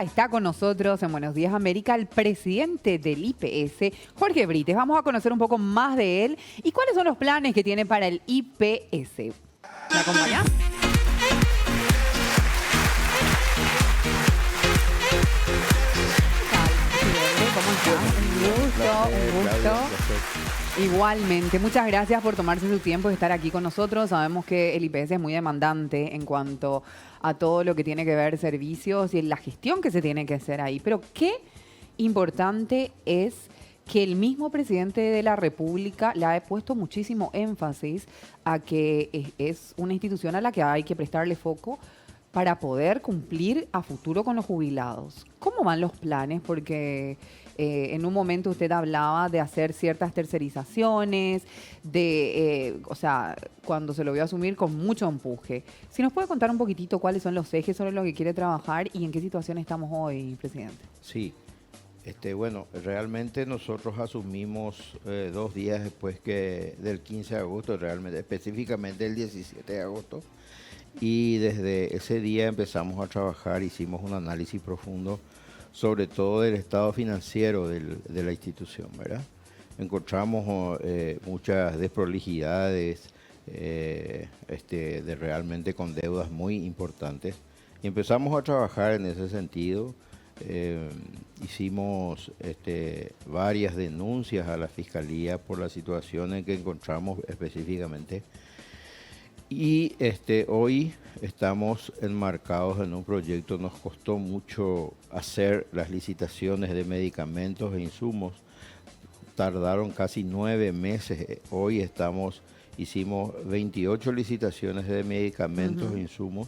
Está con nosotros en Buenos Días América el presidente del IPS, Jorge Brites. Vamos a conocer un poco más de él y cuáles son los planes que tiene para el IPS. ¿Me acompaña? ¿Cómo estás? Un gusto. Igualmente, muchas gracias por tomarse su tiempo y estar aquí con nosotros. Sabemos que el IPS es muy demandante en cuanto a todo lo que tiene que ver servicios y la gestión que se tiene que hacer ahí. Pero qué importante es que el mismo presidente de la República le ha puesto muchísimo énfasis a que es una institución a la que hay que prestarle foco para poder cumplir a futuro con los jubilados. ¿Cómo van los planes? Porque en un momento usted hablaba de hacer ciertas tercerizaciones, o sea, cuando se lo vio asumir con mucho empuje. Si nos puede contar un poquitito cuáles son los ejes sobre los que quiere trabajar y en qué situación estamos hoy, presidente. Sí, bueno, realmente nosotros asumimos 2 días después del 15 de agosto, realmente, específicamente el 17 de agosto, y desde ese día empezamos a trabajar, hicimos un análisis profundo sobre todo del estado financiero de la institución, ¿verdad? Encontramos muchas desprolijidades, realmente con deudas muy importantes, y empezamos a trabajar en ese sentido. Hicimos varias denuncias a la Fiscalía por la situación en que encontramos específicamente. Y hoy estamos enmarcados en un proyecto. Nos costó mucho hacer las licitaciones de medicamentos e insumos. Tardaron casi 9 meses. Hoy hicimos 28 licitaciones de medicamentos e insumos.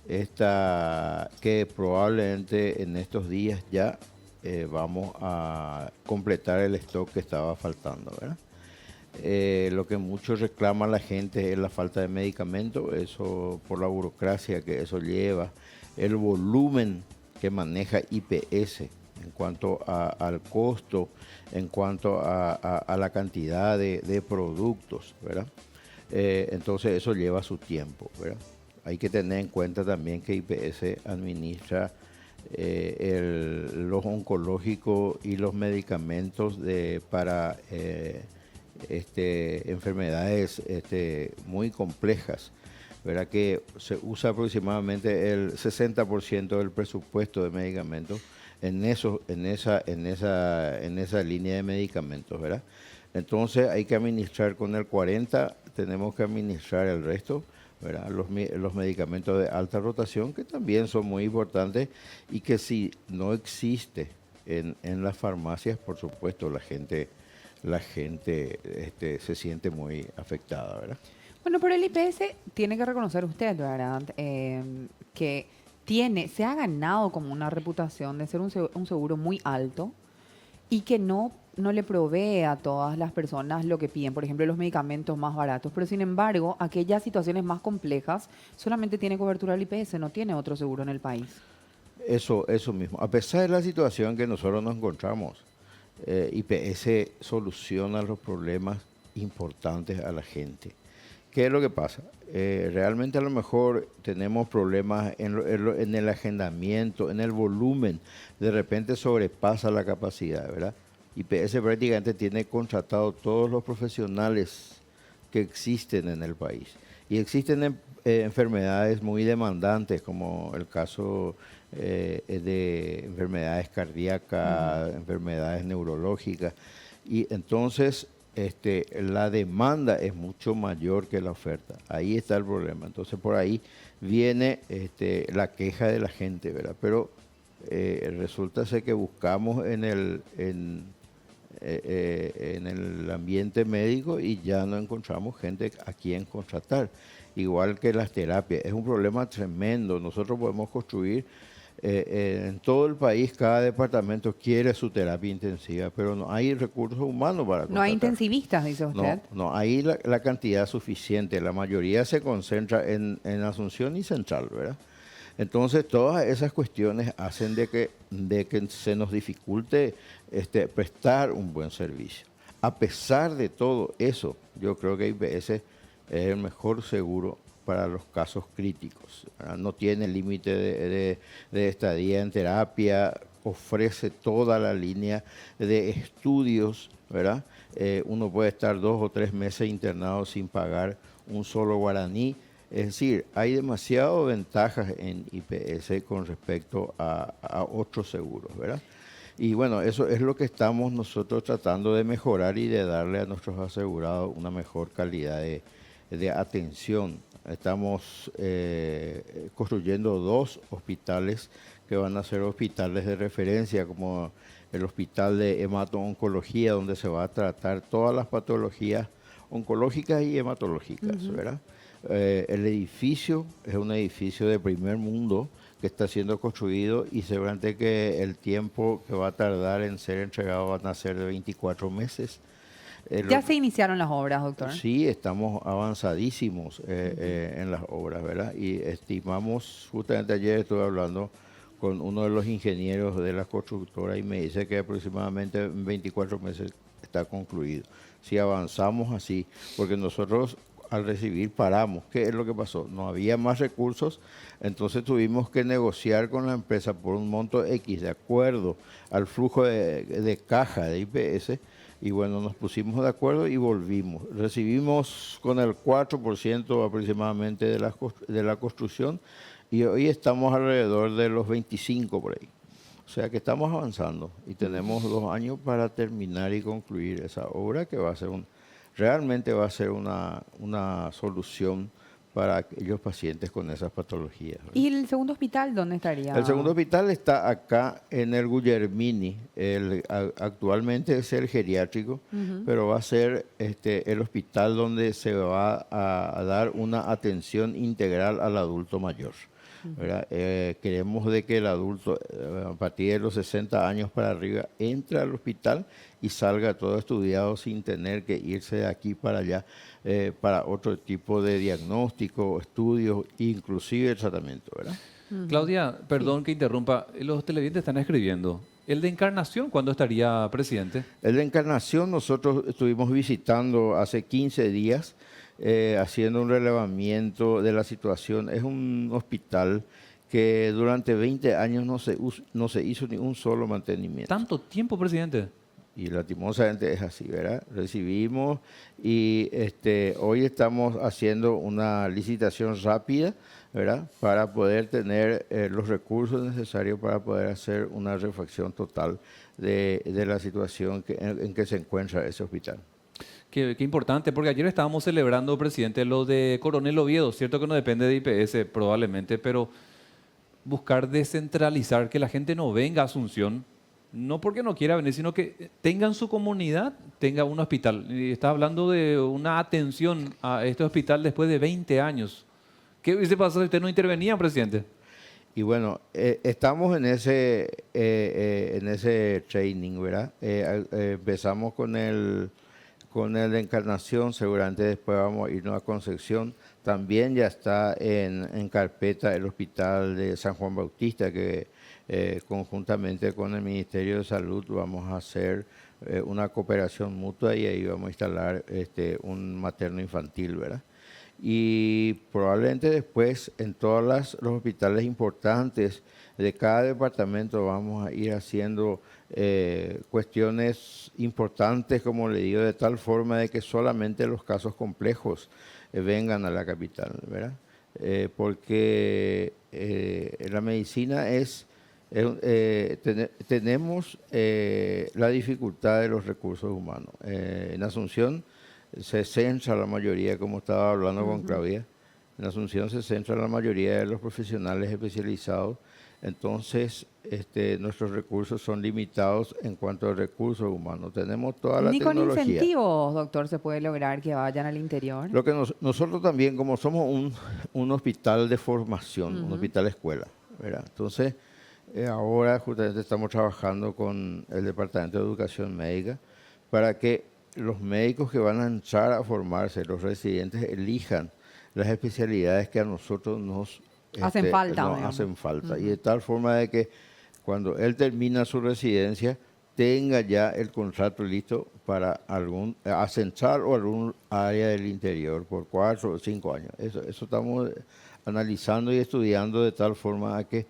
Que probablemente en estos días ya vamos a completar el stock que estaba faltando, ¿verdad? Lo que mucho reclama la gente es la falta de medicamentos, eso por la burocracia que eso lleva, el volumen que maneja IPS en cuanto al costo, en cuanto a la cantidad de productos, ¿verdad? Entonces eso lleva su tiempo, ¿verdad? Hay que tener en cuenta también que IPS administra los oncológicos y los medicamentos para enfermedades muy complejas, ¿verdad? Que se usa aproximadamente el 60% del presupuesto de medicamentos en esa línea de medicamentos, ¿verdad? Entonces hay que administrar con el 40%, tenemos que administrar el resto, ¿verdad? Los medicamentos de alta rotación, que también son muy importantes y que si no existe en las farmacias, por supuesto, la gente se siente muy afectada, ¿verdad? Bueno, pero el IPS tiene que reconocer usted, ¿verdad? Que se ha ganado como una reputación de ser un seguro muy alto y que no le provee a todas las personas lo que piden, por ejemplo, los medicamentos más baratos. Pero sin embargo, aquellas situaciones más complejas solamente tiene cobertura el IPS, no tiene otro seguro en el país. Eso mismo. A pesar de la situación que nosotros nos encontramos, IPS soluciona los problemas importantes a la gente. ¿Qué es lo que pasa? Realmente a lo mejor tenemos problemas en el agendamiento, en el volumen. De repente sobrepasa la capacidad, ¿verdad? IPS prácticamente tiene contratado todos los profesionales que existen en el país. Y existen enfermedades muy demandantes, como el caso de enfermedades cardíacas, enfermedades neurológicas. Y entonces la demanda es mucho mayor que la oferta. Ahí está el problema. Entonces por ahí viene la queja de la gente, ¿verdad? Pero resulta ser que buscamos en el ambiente médico y ya no encontramos gente a quien contratar. Igual que las terapias, es un problema tremendo. Nosotros podemos construir en todo el país, cada departamento quiere su terapia intensiva, pero no hay recursos humanos para contratar. No hay intensivistas, dice usted. No hay la cantidad suficiente. La mayoría se concentra en Asunción y Central, ¿verdad? Entonces, todas esas cuestiones hacen de que se nos dificulte prestar un buen servicio. A pesar de todo eso, yo creo que IPS es el mejor seguro para los casos críticos, ¿verdad? No tiene límite de estadía en terapia, ofrece toda la línea de estudios, ¿verdad? Uno puede estar 2 o 3 meses internado sin pagar un solo guaraní. Es decir, hay demasiadas ventajas en IPS con respecto a otros seguros, ¿verdad? Y bueno, eso es lo que estamos nosotros tratando de mejorar y de darle a nuestros asegurados una mejor calidad de atención. Estamos construyendo 2 hospitales que van a ser hospitales de referencia, como el hospital de hemato-oncología, donde se va a tratar todas las patologías oncológicas y hematológicas, ¿verdad? El edificio es un edificio de primer mundo que está siendo construido y seguramente que el tiempo que va a tardar en ser entregado van a ser de 24 meses. ¿Ya se iniciaron las obras, doctor? Sí, estamos avanzadísimos en las obras, ¿verdad? Y estimamos, justamente ayer estuve hablando con uno de los ingenieros de la constructora y me dice que aproximadamente en 24 meses está concluido. Si avanzamos así, porque nosotros al recibir paramos. ¿Qué es lo que pasó? No había más recursos, entonces tuvimos que negociar con la empresa por un monto X de acuerdo al flujo de caja de IPS. Y bueno, nos pusimos de acuerdo y volvimos. Recibimos con el 4% aproximadamente de la construcción y hoy estamos alrededor de los 25 por ahí. O sea que estamos avanzando y tenemos 2 años para terminar y concluir esa obra que va a ser realmente va a ser una solución para aquellos pacientes con esas patologías, ¿verdad? ¿Y el segundo hospital dónde estaría? El segundo hospital está acá en el Guillermini. Actualmente es el geriátrico, pero va a ser el hospital donde se va a dar una atención integral al adulto mayor, ¿verdad? Queremos de que el adulto a partir de los 60 años para arriba entre al hospital y salga todo estudiado sin tener que irse de aquí para allá para otro tipo de diagnóstico, estudios, inclusive tratamiento, ¿verdad? Claudia, perdón que interrumpa, los televidentes están escribiendo. ¿El de Encarnación cuándo estaría, presidente? El de Encarnación nosotros estuvimos visitando hace 15 días, haciendo un relevamiento de la situación. Es un hospital que durante 20 años no se hizo ni un solo mantenimiento. ¿Tanto tiempo, presidente? Y lastimosamente es así, ¿verdad? Recibimos y hoy estamos haciendo una licitación rápida, ¿verdad? Para poder tener los recursos necesarios para poder hacer una refacción total de la situación en que se encuentra ese hospital. Qué importante, porque ayer estábamos celebrando, presidente, lo de Coronel Oviedo. Cierto que no depende de IPS probablemente, pero buscar descentralizar, que la gente no venga a Asunción, no porque no quiera venir, sino que tenga en su comunidad, tenga un hospital. Y está hablando de una atención a este hospital después de 20 años. ¿Qué hubiese pasado si usted no intervenía, presidente? Y bueno, estamos en ese training, ¿verdad? Empezamos con el de Encarnación, seguramente después vamos a irnos a Concepción. También ya está en carpeta el hospital de San Juan Bautista, que conjuntamente con el Ministerio de Salud vamos a hacer una cooperación mutua y ahí vamos a instalar un materno infantil, ¿verdad? Y probablemente después en todos los hospitales importantes de cada departamento vamos a ir haciendo cuestiones importantes, como le digo, de tal forma de que solamente los casos complejos vengan a la capital, ¿verdad? Porque la medicina tenemos la dificultad de los recursos humanos. En Asunción se centra la mayoría, como estaba hablando con Claudia, en Asunción se centra la mayoría de los profesionales especializados, entonces nuestros recursos son limitados en cuanto a recursos humanos. Tenemos toda la tecnología. Ni con incentivos, doctor, se puede lograr que vayan al interior. Lo que nosotros también, como somos un hospital de formación, un hospital escuela, ¿verdad? Entonces, ahora justamente estamos trabajando con el Departamento de Educación Médica para que los médicos que van a entrar a formarse, los residentes, elijan las especialidades que a nosotros nos hacen falta. Y de tal forma de que cuando él termina su residencia tenga ya el contrato listo para algún Ascensal o algún área del interior por 4 o 5 años. Eso estamos analizando y estudiando de tal forma a que,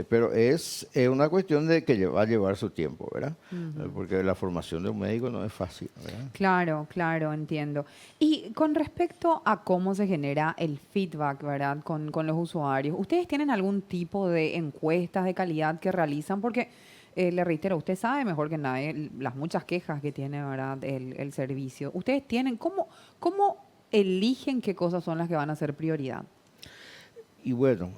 pero es una cuestión de que va a llevar su tiempo, ¿verdad? Porque la formación de un médico no es fácil, ¿verdad? Claro, claro, entiendo. Y con respecto a cómo se genera el feedback, ¿verdad? Con los usuarios, ¿ustedes tienen algún tipo de encuestas de calidad que realizan? Porque, le reitero, usted sabe mejor que nadie las muchas quejas que tiene, ¿verdad? El servicio. ¿Ustedes tienen, cómo eligen qué cosas son las que van a ser prioridad? Y bueno,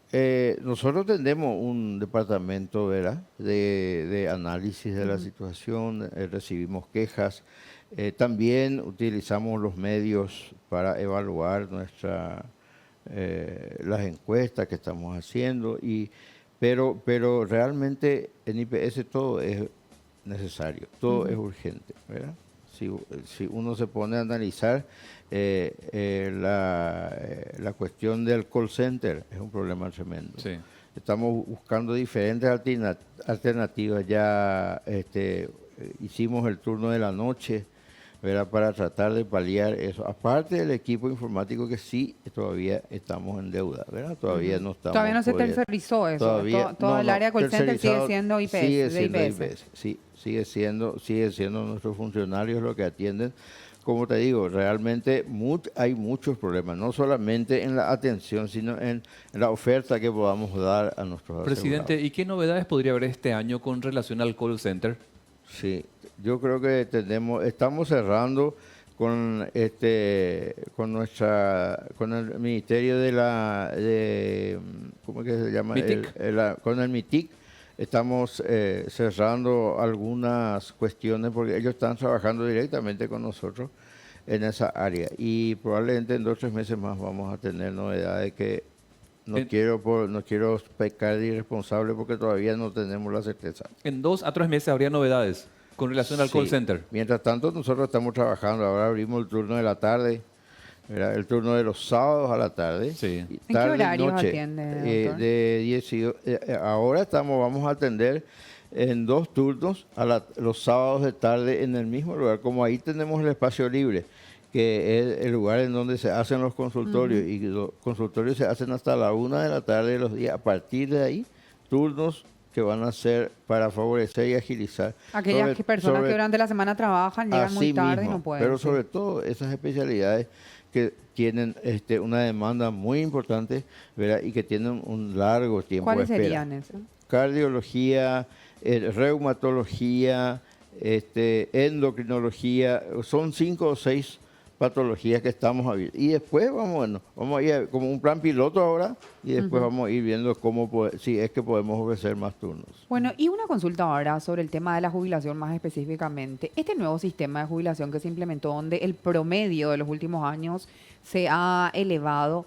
nosotros tenemos un departamento, ¿verdad?, de análisis de la situación, recibimos quejas, también utilizamos los medios para evaluar las encuestas que estamos haciendo, pero realmente en IPS todo es necesario, todo es urgente, ¿verdad? Si uno se pone a analizar la cuestión del call center, es un problema tremendo. Sí. Estamos buscando diferentes alternativas. Ya hicimos el turno de la noche, ¿verdad?, para tratar de paliar eso. Aparte del equipo informático que sí todavía estamos en deuda, ¿verdad? Todavía no estamos. Todavía no se pudiendo. tercerizó eso. Todavía, Todo el área call center sigue tercerizado, siendo IPS. sigue de siendo IPS. IPS, sí, sigue siendo nuestros funcionarios los que atienden. Como te digo, realmente hay muchos problemas, no solamente en la atención, sino en la oferta que podamos dar a nuestros Presidente, asegurados. ¿y qué novedades podría haber este año con relación al call center? Sí, yo creo que estamos cerrando con con el Ministerio ¿cómo es que se llama? ¿MITIC? Con el MITIC. Estamos cerrando algunas cuestiones porque ellos están trabajando directamente con nosotros en esa área y probablemente en 2 o 3 meses más vamos a tener novedades que no quiero pecar de irresponsable porque todavía no tenemos la certeza. En 2 a 3 meses habría novedades con relación al call Sí. center. Mientras tanto nosotros estamos trabajando, ahora abrimos el turno de la tarde, ¿verdad? El turno de los sábados a la tarde. Sí. Y ¿En qué tarde y horarios noche, atiende, doctor? de 18, ahora vamos a atender en 2 turnos los sábados de tarde en el mismo lugar, como ahí tenemos el espacio libre, que es el lugar en donde se hacen los consultorios, y los consultorios se hacen hasta la 1 de la tarde de los días. A partir de ahí, turnos que van a ser para favorecer y agilizar. Aquellas personas que durante la semana trabajan, llegan muy Así tarde y mismo, no pueden. pero sí. sobre todo esas especialidades que tienen una demanda muy importante, ¿verdad?, y que tienen un largo tiempo de ¿Cuáles espera. serían esas? Cardiología, reumatología, endocrinología, son 5 o 6 patologías que estamos a ver. Y después vamos a ir como un plan piloto ahora y después vamos a ir viendo si es que podemos ofrecer más turnos. Bueno, y una consulta ahora sobre el tema de la jubilación más específicamente. Este nuevo sistema de jubilación que se implementó, donde el promedio de los últimos años se ha elevado,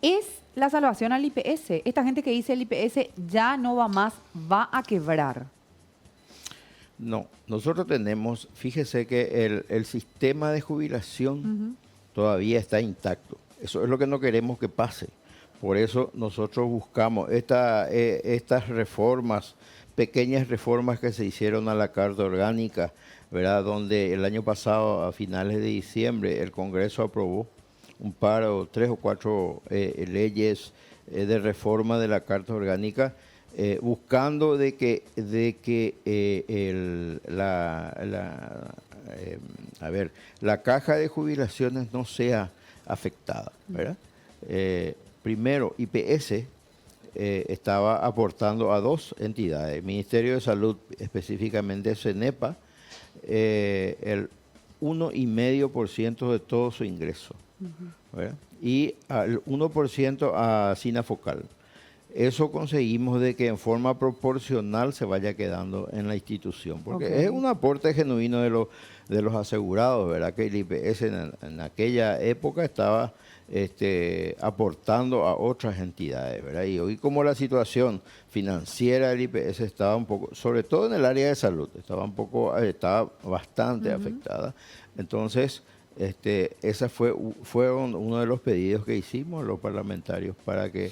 ¿es la salvación al IPS? Esta gente que dice el IPS ya no va más, va a quebrar. No, nosotros fíjese que el sistema de jubilación todavía está intacto. Eso es lo que no queremos que pase. Por eso nosotros buscamos estas reformas, pequeñas reformas que se hicieron a la Carta Orgánica, ¿verdad?, donde el año pasado, a finales de diciembre, el Congreso aprobó un par o 3 o 4 leyes de reforma de la Carta Orgánica, buscando de que la caja de jubilaciones no sea afectada, ¿verdad? Primero, IPS estaba aportando a 2 entidades, el Ministerio de Salud, específicamente CENEPA, el 1,5% de todo su ingreso, ¿verdad?, y al 1% a Sinafocal. Eso conseguimos de que en forma proporcional se vaya quedando en la institución, porque es un aporte genuino de los asegurados, ¿verdad?, que el IPS en aquella época estaba aportando a otras entidades, ¿verdad? Y hoy, como la situación financiera del IPS estaba un poco, sobre todo en el área de salud, estaba bastante afectada. Entonces, ese fue uno de los pedidos que hicimos los parlamentarios para que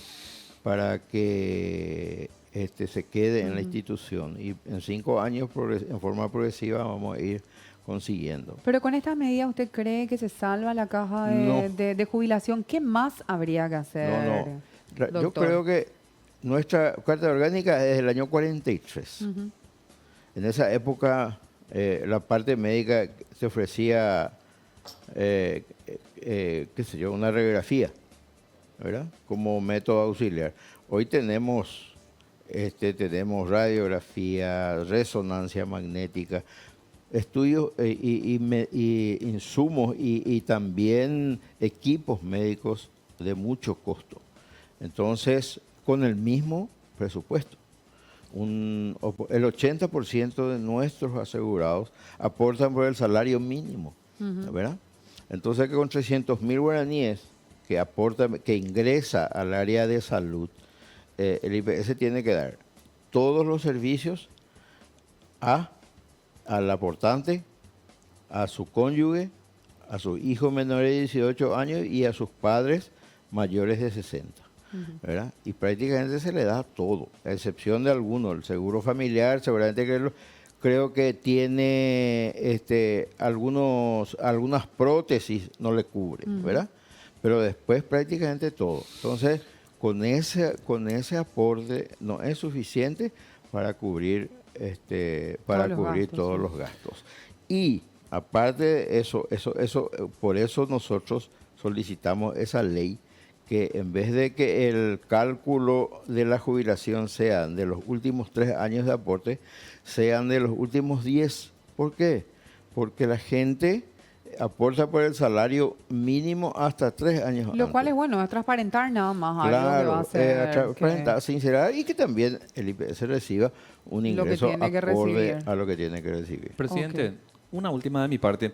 se quede en la institución. Y en 5 años, en forma progresiva, vamos a ir consiguiendo. Pero con estas medidas, ¿usted cree que se salva la caja No. de jubilación? ¿Qué más habría que hacer, Yo doctor? creo que nuestra Carta Orgánica es del año 43. Ujú. En esa época, la parte médica se ofrecía, qué sé yo, una radiografía, ¿verdad? Como método auxiliar. Hoy tenemos radiografía, resonancia magnética, estudios y insumos y también equipos médicos de mucho costo. Entonces, con el mismo presupuesto. El 80% de nuestros asegurados aportan por el salario mínimo, ¿verdad? Entonces, que con 300.000 guaraníes que ingresa al área de salud, el IPS tiene que dar todos los servicios al aportante, a su cónyuge, a sus hijos menores de 18 años y a sus padres mayores de 60. ¿Verdad? Y prácticamente se le da todo, a excepción de algunos. El seguro familiar, seguramente creo que tiene algunas prótesis no le cubre, ¿verdad? Pero después prácticamente todo. Entonces, con ese aporte no es suficiente para cubrir todos los gastos. Y aparte de eso, por eso nosotros solicitamos esa ley, que en vez de que el cálculo de la jubilación sean de los últimos 3 años de aporte, sean de los últimos 10. ¿Por qué? Porque la gente aporta por el salario mínimo hasta 3 años antes. Lo cual es bueno, es transparentar nada más algo que va a Claro, hacer transparentar, sincerar y que también el IPS reciba un Lo que ingreso tiene que acorde recibir. a lo que tiene que recibir. Presidente, Ok. una última de mi parte.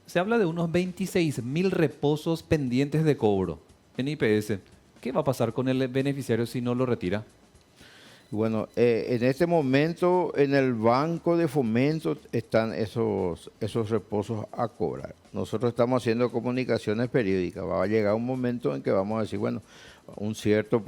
Se habla de unos 26.000 reposos pendientes de cobro en IPS. ¿Qué va a pasar con el beneficiario si no lo retira? Bueno, en este momento en el banco de fomento están esos reposos a cobrar. Nosotros estamos haciendo comunicaciones periódicas. Va a llegar un momento en que vamos a decir, bueno, un cierto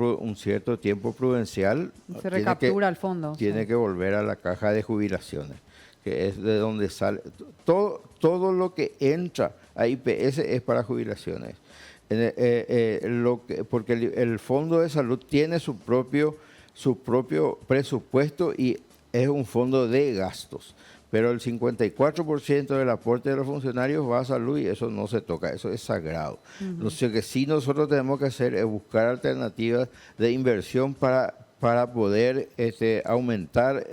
tiempo prudencial Se recaptura el fondo. tiene que volver a la caja de jubilaciones, que es de donde sale. Todo lo que entra a IPS es para jubilaciones. Porque el Fondo de Salud tiene su propio presupuesto y es un fondo de gastos. Pero el 54% del aporte de los funcionarios va a salud y eso no se toca, eso es sagrado. Lo que sí nosotros tenemos que hacer es buscar alternativas de inversión para poder aumentar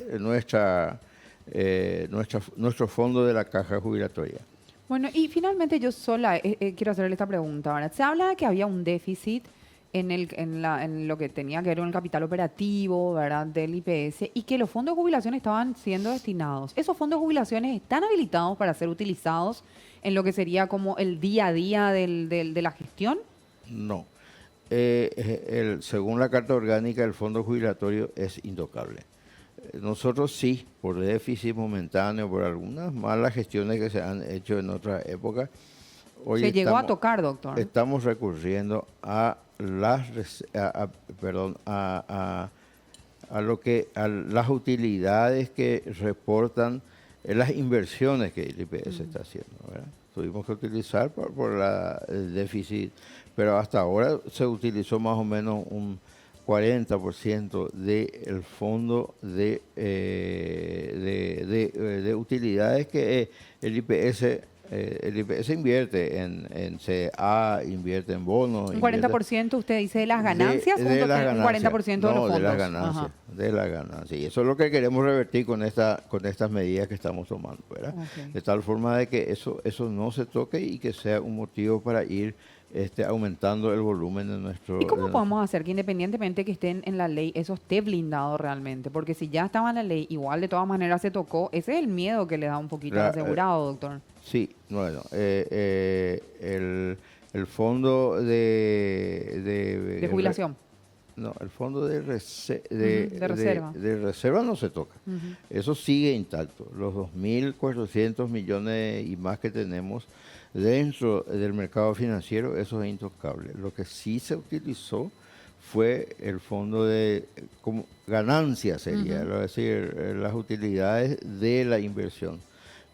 nuestro fondo de la caja jubilatoria. Bueno, y finalmente yo sola quiero hacerle esta pregunta. ¿Verdad? Se habla de que había un déficit en lo que tenía que ver con el capital operativo, ¿verdad?, del IPS, y que los fondos de jubilación estaban siendo destinados. ¿Esos fondos de jubilaciones están habilitados para ser utilizados en lo que sería como el día a día de la gestión? No. Según la Carta Orgánica, el fondo jubilatorio es intocable. Nosotros sí, por déficit momentáneo, por algunas malas gestiones que se han hecho en otras épocas, hoy Se llegó a tocar, doctor. Estamos recurriendo a las utilidades que reportan las inversiones que el IPS está haciendo, ¿verdad? Tuvimos que utilizar por el déficit, pero hasta ahora se utilizó más o menos un 40% del fondo de utilidades que el IPS invierte en CA, invierte en bonos. Un 40% usted dice de las ganancias, un 40% de los fondos. De las ganancias, Ajá. de las ganancias. Y eso es lo que queremos revertir con estas medidas que estamos tomando, ¿verdad? Ok. De tal forma de que eso no se toque y que sea un motivo para ir aumentando el volumen de nuestro... ¿Y cómo podemos hacer que independientemente que estén en la ley, eso esté blindado realmente? Porque si ya estaba en la ley, igual de todas maneras se tocó. Ese es el miedo que le da un poquito al asegurado, doctor. Sí, bueno, el fondo de jubilación. No, el fondo de reserva. De reserva no se toca. Eso sigue intacto. Los 2.400 millones y más que tenemos dentro del mercado financiero, eso es intocable. Lo que sí se utilizó fue el fondo de como ganancia, sería, es decir, las utilidades de la inversión,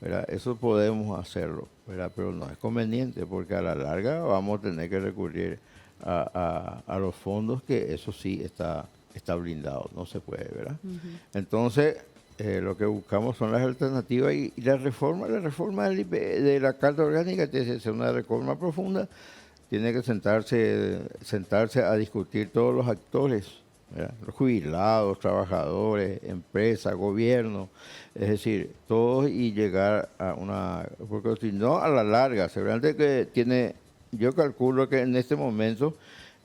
¿verdad? Eso podemos hacerlo, ¿verdad? Pero no es conveniente porque a la larga vamos a tener que recurrir a los fondos, que eso sí está blindado, no se puede, ¿verdad? Entonces, lo que buscamos son las alternativas y la reforma de la Carta Orgánica tiene que ser una reforma profunda. Tiene que sentarse a discutir todos los actores, ¿verdad? Los jubilados, trabajadores, empresas, gobierno, es decir, todos, y llegar a porque si no, a la larga, seguramente que yo calculo que en este momento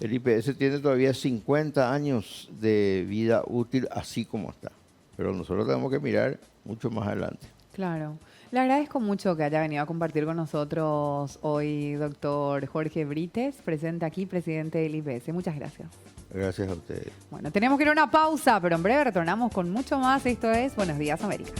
el IPS tiene todavía 50 años de vida útil así como está, pero nosotros tenemos que mirar mucho más adelante. Claro. Le agradezco mucho que haya venido a compartir con nosotros hoy, doctor Jorge Brites, presente aquí, presidente del IPS. Muchas gracias. Gracias a ustedes. Bueno, tenemos que ir a una pausa, pero en breve retornamos con mucho más. Esto es Buenos Días, América.